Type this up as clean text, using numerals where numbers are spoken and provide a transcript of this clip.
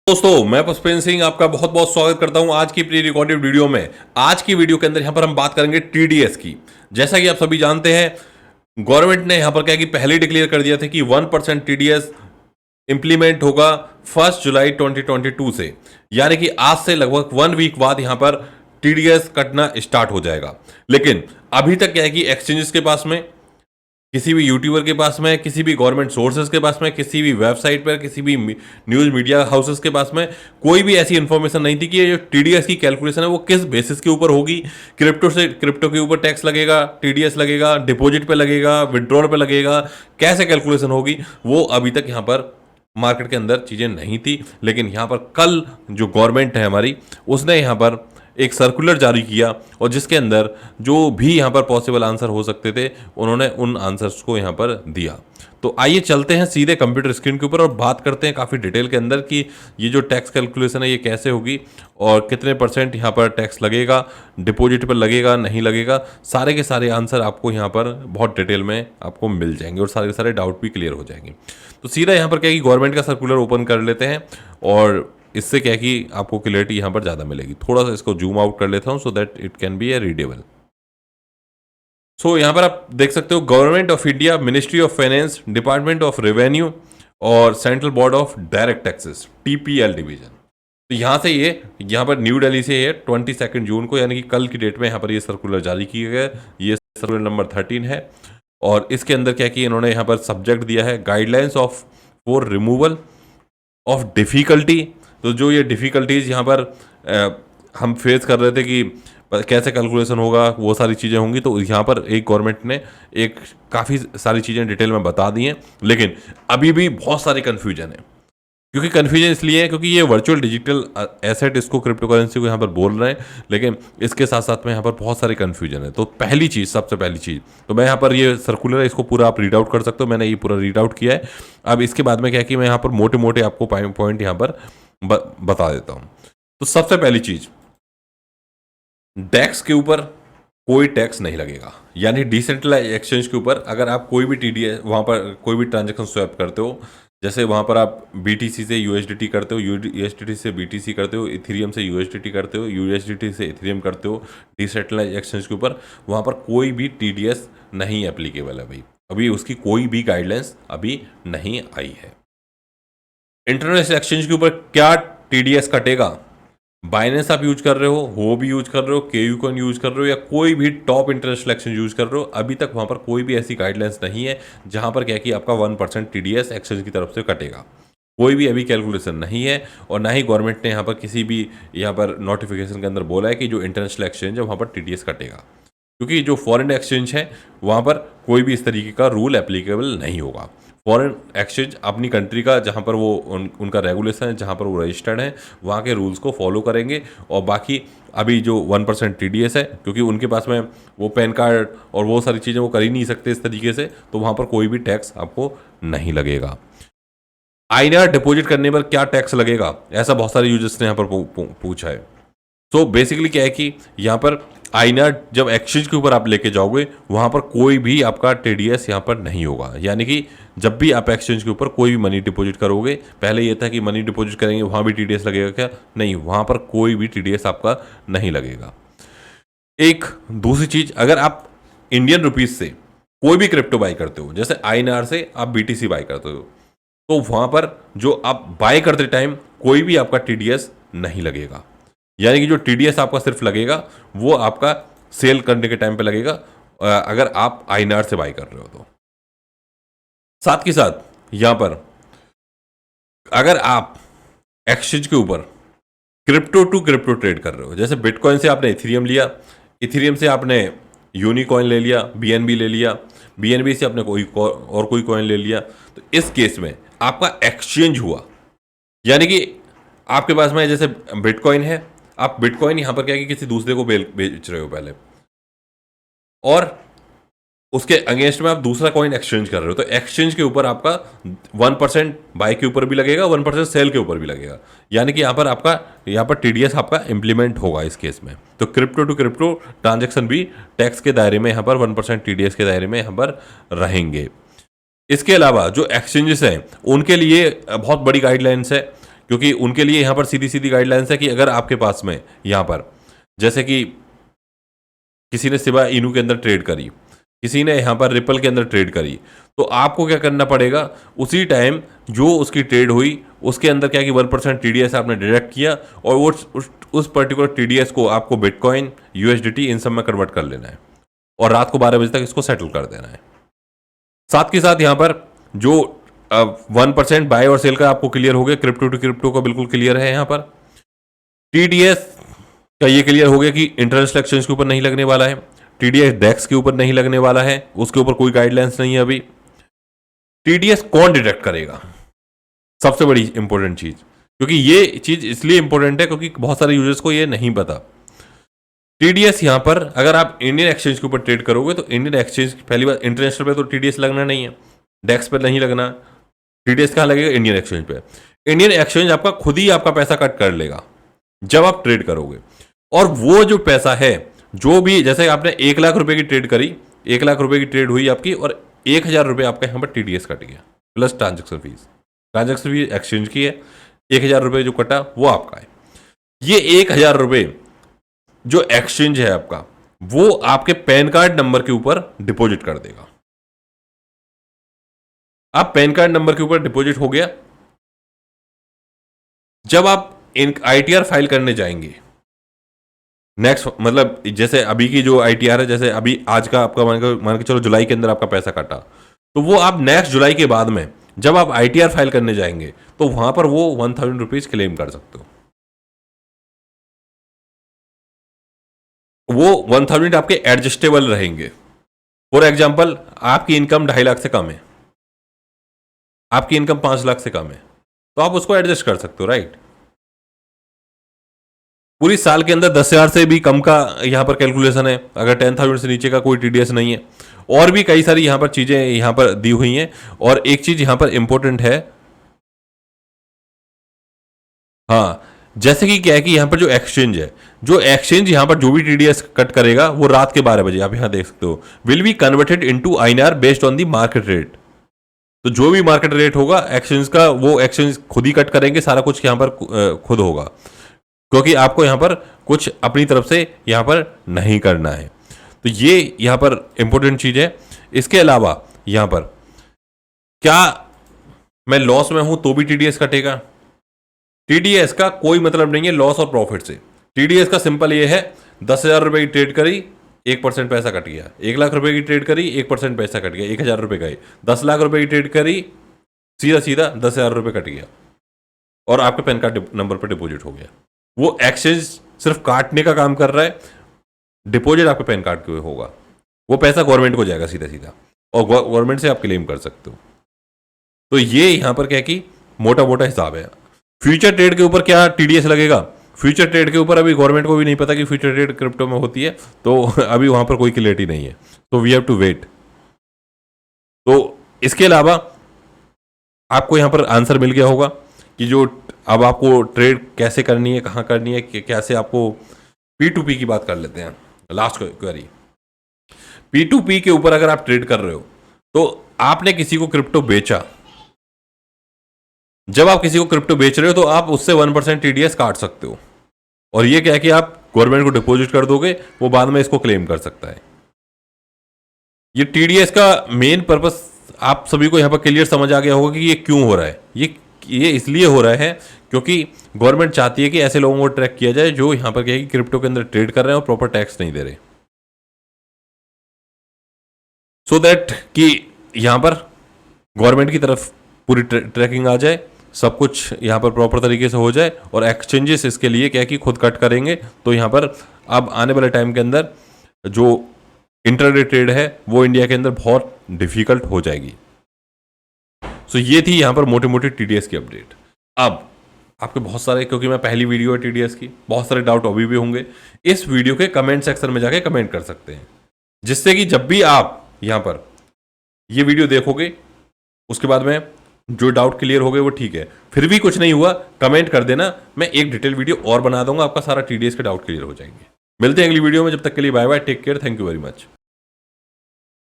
दोस्तों मैं पुष्पेंद्र सिंह आपका बहुत बहुत स्वागत करता हूं आज की प्री रिकॉर्डेड वीडियो में। आज की वीडियो के अंदर यहां पर हम बात करेंगे टीडीएस की। जैसा कि आप सभी जानते हैं, गवर्नमेंट ने यहां पर क्या कि पहले डिक्लेयर कर दिया था कि 1% टीडीएस इंप्लीमेंट होगा 1 जुलाई 2022 से, यानी कि आज से लगभग 1 वीक बाद यहां पर टीडीएस कटना स्टार्ट हो जाएगा। लेकिन अभी तक क्या है कि एक्सचेंजेस के पास में, किसी भी यूट्यूबर के पास में, किसी भी गवर्नमेंट सोर्सेज के पास में, किसी भी वेबसाइट पर, किसी भी न्यूज़ मीडिया हाउसेस के पास में कोई भी ऐसी इन्फॉर्मेशन नहीं थी कि ये जो टीडीएस की कैलकुलेशन है वो किस बेसिस के ऊपर होगी। क्रिप्टो के ऊपर टैक्स लगेगा, टीडीएस लगेगा, डिपॉजिट पे लगेगा, विड्रॉल पे लगेगा, कैसे कैलकुलेशन होगी वो अभी तक यहाँ पर मार्केट के अंदर चीज़ें नहीं थी। लेकिन यहाँ पर कल जो गवर्नमेंट है हमारी, उसने यहाँ पर एक सर्कुलर जारी किया और जिसके अंदर जो भी यहाँ पर पॉसिबल आंसर हो सकते थे उन्होंने उन आंसर्स को यहाँ पर दिया। तो आइए चलते हैं सीधे कंप्यूटर स्क्रीन के ऊपर और बात करते हैं काफ़ी डिटेल के अंदर कि ये जो टैक्स कैलकुलेशन है ये कैसे होगी और कितने % यहाँ पर टैक्स लगेगा, डिपॉजिट पर लगेगा नहीं लगेगा। सारे के सारे आंसर आपको यहाँ पर बहुत डिटेल में आपको मिल जाएंगे और सारे के सारे डाउट भी क्लियर हो जाएंगे। तो सीधा यहाँ पर क्या कि गवर्नमेंट का सर्कुलर ओपन कर लेते हैं और इससे क्या है कि आपको क्लियरिटी यहाँ पर ज़्यादा मिलेगी। थोड़ा सा इसको जूम आउट कर लेता हूँ so that it can be a readable. So यहाँ पर आप देख सकते हो government of India, ministry of finance, department of revenue और central board of direct taxes TPL division. तो यहाँ से ये यहाँ पर न्यू दिल्ली से ये 22 जून को यानी कि कल की डेट में यहाँ पर ये सर्कुलर जारी किया गया। ये सर्कुलर नंबर 13 है और इसके अंदर क्या कि इन्होंने यहाँ पर सब्जेक्ट दिया है guidelines of for removal of difficulty. तो जो ये डिफ़िकल्टीज़ यहाँ पर हम फेस कर रहे थे कि कैसे कैलकुलेशन होगा, वो सारी चीज़ें होंगी। तो यहाँ पर एक गवर्नमेंट ने एक काफ़ी सारी चीज़ें डिटेल में बता दी हैं, लेकिन अभी भी बहुत सारी कन्फ्यूजन है। क्योंकि कन्फ्यूजन इसलिए है क्योंकि ये वर्चुअल डिजिटल एसेट, इसको क्रिप्टो करेंसी को यहाँ पर बोल रहे हैं, लेकिन इसके साथ साथ में यहाँ पर बहुत सारी कन्फ्यूजन है। तो पहली चीज़, सबसे पहली चीज़, तो मैं यहाँ पर ये सर्कुलर है, इसको पूरा आप रीड आउट कर सकते हो। मैंने ये पूरा रीड आउट किया है। अब इसके बाद में क्या है कि मैं यहाँ पर मोटे मोटे आपको पॉइंट यहाँ पर बता देता हूँ। तो सबसे पहली चीज़, डेक्स के ऊपर कोई टैक्स नहीं लगेगा, यानी डिसेंट्रलाइज एक्सचेंज के ऊपर अगर आप कोई भी TDS वहाँ पर कोई भी ट्रांजेक्शन स्वैप करते हो, जैसे वहाँ पर आप BTC से USDT करते हो, USDT से BTC करते हो, इथेरियम से USDT करते हो, USDT से इथेरियम करते हो, डिसेंट्रलाइज एक्सचेंज के ऊपर वहाँ पर कोई भी TDS नहीं एप्लीकेबल है भाई। अभी उसकी कोई भी गाइडलाइंस अभी नहीं आई है। इंटरनेशनल एक्सचेंज के ऊपर क्या TDS कटेगा? बाइनेंस आप यूज कर रहे हो भी यूज कर रहे हो, KU कॉइन यूज कर रहे हो या कोई भी टॉप इंटरनेशनल एक्सचेंज यूज कर रहे हो, अभी तक वहाँ पर कोई भी ऐसी गाइडलाइंस नहीं है जहाँ पर क्या कि आपका 1% TDS एक्सचेंज की तरफ से कटेगा। कोई भी अभी कैलकुलेशन नहीं है और ना ही गवर्नमेंट ने यहाँ पर किसी भी यहाँ पर नोटिफिकेशन के अंदर बोला है कि जो इंटरनेशनल एक्सचेंज है वहाँ पर TDS कटेगा। क्योंकि जो फॉरेन एक्सचेंज है वहाँ पर कोई भी इस तरीके का रूल एप्लीकेबल नहीं होगा। फॉरेन एक्सचेंज अपनी कंट्री का जहाँ पर वो उनका रेगुलेशन है, जहाँ पर वो रजिस्टर्ड है, वहाँ के रूल्स को फॉलो करेंगे। और बाकी अभी जो 1% TDS है, क्योंकि उनके पास में वो पैन कार्ड और वो सारी चीज़ें वो कर ही नहीं सकते इस तरीके से, तो वहाँ पर कोई भी टैक्स आपको नहीं लगेगा। INR डिपॉजिट करने पर क्या टैक्स लगेगा, ऐसा बहुत सारे यूजर्स ने यहाँ पर पूछा है। सो बेसिकली क्या है कि यहाँ पर INR जब एक्सचेंज के ऊपर आप लेके जाओगे वहाँ पर कोई भी आपका TDS यहाँ पर नहीं होगा। यानी कि जब भी आप एक्सचेंज के ऊपर कोई भी मनी डिपॉजिट करोगे, पहले ये था कि मनी डिपॉजिट करेंगे वहाँ भी TDS लगेगा क्या? नहीं, वहाँ पर कोई भी TDS आपका नहीं लगेगा। एक दूसरी चीज़, अगर आप इंडियन रुपीज़ से कोई भी क्रिप्टो बाई करते हो, जैसे INR से आप BTC बाई करते हो, तो वहाँ पर जो आप बाई करते टाइम कोई भी आपका TDS नहीं लगेगा। यानी कि जो TDS आपका सिर्फ लगेगा वो आपका सेल करने के टाइम पे लगेगा अगर आप INR से बाई कर रहे हो तो। साथ के साथ यहाँ पर अगर आप एक्सचेंज के ऊपर क्रिप्टो टू क्रिप्टो ट्रेड कर रहे हो, जैसे बिटकॉइन से आपने इथेरियम लिया, इथेरियम से आपने यूनिकॉइन ले लिया, BNB ले लिया, BNB से आपने कोई कॉइन ले लिया, तो इस केस में आपका एक्सचेंज हुआ। यानी कि आपके पास में जैसे बिटकॉइन है, आप बिटकॉइन यहाँ पर क्या कि किसी दूसरे को बेच रहे हो पहले, और उसके अगेंस्ट में आप दूसरा कॉइन एक्सचेंज कर रहे हो, तो एक्सचेंज के ऊपर आपका 1% बाय के ऊपर भी लगेगा, 1% सेल के ऊपर भी लगेगा। यानी कि यहाँ पर TDS आपका इंप्लीमेंट होगा इस केस में। तो क्रिप्टो टू क्रिप्टो ट्रांजेक्शन भी टैक्स के दायरे में यहाँ पर 1% TDS के दायरे में यहाँ पर रहेंगे। इसके अलावा जो एक्सचेंजेस हैं उनके लिए बहुत बड़ी गाइडलाइंस है क्योंकि उनके लिए यहाँ पर सीधी सीधी गाइडलाइंस है कि अगर आपके पास में यहाँ पर जैसे कि किसी ने शिबा इनू के अंदर ट्रेड करी, किसी ने यहाँ पर रिपल के अंदर ट्रेड करी, तो आपको क्या करना पड़ेगा, उसी टाइम जो उसकी ट्रेड हुई उसके अंदर क्या कि 1% TDS आपने डिडक्ट किया और वो उस पर्टिकुलर TDS को आपको बिटकॉइन, USDT इन सब में कन्वर्ट कर लेना है और रात को 12 बजे तक इसको सेटल कर देना है। साथ के साथ यहाँ पर जो 1% बाय और सेल का आपको क्लियर हो गया, क्रिप्टो टू क्रिप्टो का बिल्कुल क्लियर है। यहाँ पर TDS का ये क्लियर हो गया कि इंटरनेशनल एक्सचेंज के ऊपर नहीं लगने वाला है, TDS डेक्स के ऊपर नहीं लगने वाला है, उसके ऊपर कोई गाइडलाइंस नहीं है अभी। TDS कौन डिटेक्ट करेगा, सबसे बड़ी इंपॉर्टेंट चीज, क्योंकि ये चीज इसलिए इंपॉर्टेंट है क्योंकि बहुत सारे यूजर्स को ये नहीं पता। TDS यहाँ पर अगर आप इंडियन एक्सचेंज के ऊपर ट्रेड करोगे तो इंडियन एक्सचेंज, पहली बात इंटरनेशनल पे तो TDS लगना नहीं है, डेक्स पर नहीं लगना, TDS कहाँ लगेगा, इंडियन एक्सचेंज पे। इंडियन एक्सचेंज आपका खुद ही आपका पैसा कट कर लेगा जब आप ट्रेड करोगे, और वो जो पैसा है, जो भी, जैसे आपने 1 लाख रुपए की ट्रेड करी, 1 लाख रुपए की ट्रेड हुई आपकी और 1000 रुपये आपका यहाँ पर TDS कट गया प्लस ट्रांजेक्शन फीस एक्सचेंज की है, 1000 रुपये जो कटा वो आपका है। ये 1000 रुपये जो एक्सचेंज है आपका, वो आपके पैन कार्ड नंबर के ऊपर डिपॉजिट कर देगा। आप पैन कार्ड नंबर के ऊपर डिपॉजिट हो गया, जब आप ITR फाइल करने जाएंगे नेक्स्ट, मतलब जैसे अभी की जो ITR है, जैसे अभी आज का आपका मान के चलो जुलाई के अंदर आपका पैसा काटा, तो वो आप नेक्स्ट जुलाई के बाद में जब आप ITR फाइल करने जाएंगे तो वहां पर वो 1000 रुपीज क्लेम कर सकते हो। वो 1000 आपके एडजस्टेबल रहेंगे। फॉर एग्जाम्पल, आपकी इनकम 2.5 लाख से कम है, आपकी इनकम 5 लाख से कम है, तो आप उसको एडजस्ट कर सकते हो, राइट। पूरी साल के अंदर 10,000 से भी कम का यहाँ पर कैलकुलेशन है, अगर 10,000 से नीचे का कोई TDS नहीं है। और भी कई सारी यहाँ पर चीजें यहाँ पर दी हुई हैं। और एक चीज यहाँ पर इंपॉर्टेंट है, हाँ, जैसे कि क्या है कि यहाँ पर जो एक्सचेंज है, जो एक्सचेंज यहाँ पर जो भी TDS कट करेगा वो रात के 12 बजे, आप यहाँ देख सकते हो, will be converted into INR based on the market rate. तो जो भी मार्केट रेट होगा एक्सचेंज का, वो एक्सचेंज खुद ही कट करेंगे, सारा कुछ यहाँ पर खुद होगा, क्योंकि आपको यहाँ पर कुछ अपनी तरफ से यहाँ पर नहीं करना है। तो ये यहाँ पर इंपॉर्टेंट चीज है। इसके अलावा यहाँ पर क्या मैं लॉस में हूं तो भी TDS कटेगा? TDS का कोई मतलब नहीं है लॉस और प्रॉफिट से। TDS का सिंपल ये है, 10,000 रुपए की ट्रेड करी, 1% पैसा कट गया। 1 लाख रुपए की ट्रेड करी, 1% पैसा कट गया, 1000 रुपए गए। 10 लाख रुपए की ट्रेड करी, सीधा सीधा 10,000 रुपए कट गया और आपके पैन कार्ड नंबर पर डिपॉजिट हो गया। वो एक्सचेंज सिर्फ काटने का काम कर रहा है, डिपॉजिट आपके पैन कार्ड के होगा, वो पैसा गवर्नमेंट को जाएगा सीधा सीधा, और गवर्नमेंट से आप क्लेम कर सकते हो। तो ये यहाँ पर क्या कि मोटा मोटा हिसाब है। फ्यूचर ट्रेड के ऊपर क्या TDS लगेगा? फ्यूचर ट्रेड के ऊपर अभी गवर्नमेंट को भी नहीं पता कि फ्यूचर ट्रेड क्रिप्टो में होती है, तो अभी वहां पर कोई क्लियरिटी नहीं है, तो वी हैव टू वेट। तो इसके अलावा आपको यहाँ पर आंसर मिल गया होगा कि जो अब आपको ट्रेड कैसे करनी है, कहाँ करनी है, कैसे आपको P2P की बात कर लेते हैं। लास्ट क्वेरी, P2P के ऊपर अगर आप ट्रेड कर रहे हो तो आपने किसी को क्रिप्टो बेचा, जब आप किसी को क्रिप्टो बेच रहे हो तो आप उससे 1% TDS काट सकते हो, और ये क्या है कि आप गवर्नमेंट को डिपॉजिट कर दोगे, वो बाद में इसको क्लेम कर सकता है। ये TDS का मेन पर्पस आप सभी को यहाँ पर क्लियर समझ आ गया होगा कि ये क्यों हो रहा है। ये इसलिए हो रहा है क्योंकि गवर्नमेंट चाहती है कि ऐसे लोगों को ट्रैक किया जाए जो यहाँ पर क्या है कि क्रिप्टो के अंदर ट्रेड कर रहे हैं और प्रॉपर टैक्स नहीं दे रहे, सो दैट कि यहाँ पर गवर्नमेंट की तरफ पूरी ट्रैकिंग आ जाए, सब कुछ यहाँ पर प्रॉपर तरीके से हो जाए, और एक्सचेंजेस इसके लिए क्या है कि खुद कट करेंगे। तो यहाँ पर अब आने वाले टाइम के अंदर जो इंटरडे ट्रेड है वो इंडिया के अंदर बहुत डिफिकल्ट हो जाएगी। सो ये थी यहाँ पर मोटे मोटे TDS की अपडेट। अब आपके बहुत सारे, क्योंकि मैं पहली वीडियो है TDS की, बहुत सारे डाउट अभी भी होंगे, इस वीडियो के कमेंट सेक्शन में जाके कमेंट कर सकते हैं, जिससे कि जब भी आप यहाँ पर ये वीडियो देखोगे उसके बाद में जो डाउट क्लियर हो गए वो ठीक है, फिर भी कुछ नहीं हुआ कमेंट कर देना, मैं एक डिटेल वीडियो और बना दूंगा, आपका सारा TDS के डाउट क्लियर हो जाएंगे। मिलते हैं अगली वीडियो में, जब तक के लिए bye bye, take care, thank you very much.